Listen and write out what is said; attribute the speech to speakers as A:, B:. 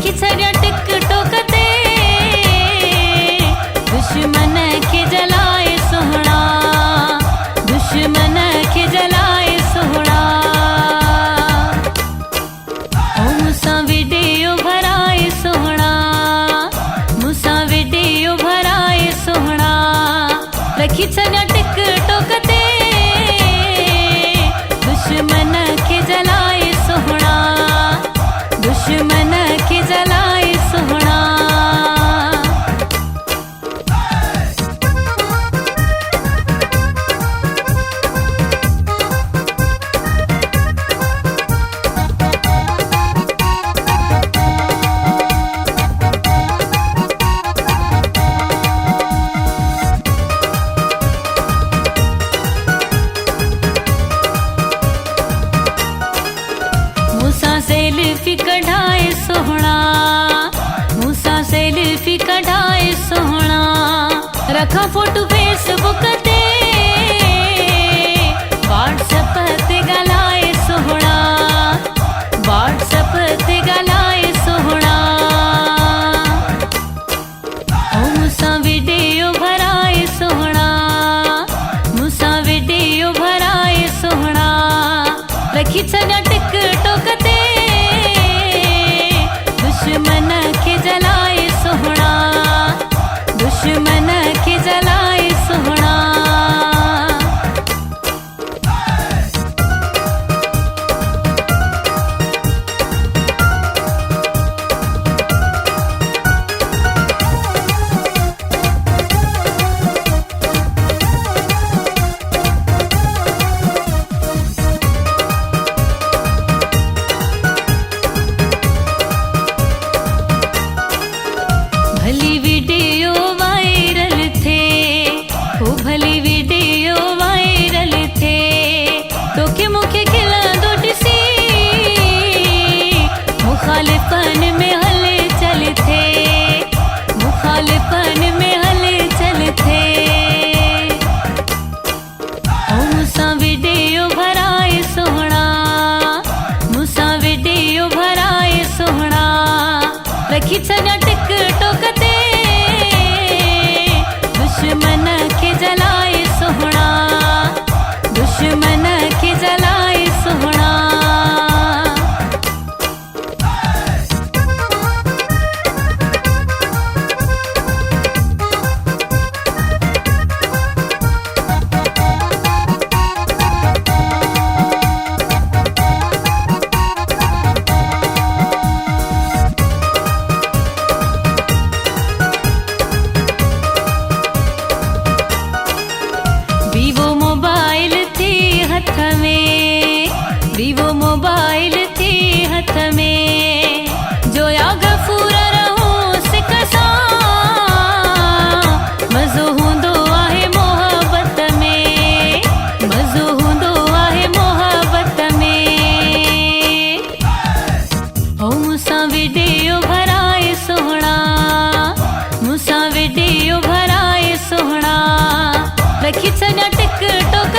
A: रखी छड़िया टिकटॉक ते दुश्मन के जलाए सोहना, दुश्मन के जलाए सोहना। ओ मुसा वीडियो भराए सोहना, मुसा वीडियो भराए सोहना। रखी छड़िया टिकटॉक ते दुश्मन के जलाए सोहना, दुश्मन के जलाए सोहना। मूसा सेल्फी कढ़ाए सोहना, मूसा सेल्फी कढ़ाए सोहना। रखा फोटो फेसबुक ते व्हाट्सएप ते गलाए सोहना, व्हाट्सएप ते गलाए सोहना। ओ मूसा वीडियो भराए सोहना, मूसा वीडियो भराए सोहना। रखी छड़िया टिकटॉक ते दुश्मन के जलाए सोहना, दुश्मन के जलाए सोहना। भली वीडियो वायरल थे, ओ भली वीडियो वायरल थे। तो के मुखे खिला दो डिसी मुखालिफन में हले चल थे, मुखालिफन में हले चल थे। ओ मूसा वीडियो भराए सोहना, मूसा वीडियो भराए सोहना। रखी छड़िया टिकटॉक ते दुश्मन के जलाए सोहना, दुश्मन के जलाए सोहना। वीवो मोबाइल थी हथ में, वीवो मोबाइल थी हथ में। जो या गफूर रहूं सिकसा मज़ो हूंदो आहे मोहब्बत में, मज़ो हूंदो आहे मोहब्बत में। ओ मूसा वीडियो भराए सोहना, मूसा वीडियो भराए सोहना। रखी छड़िया टिकटॉक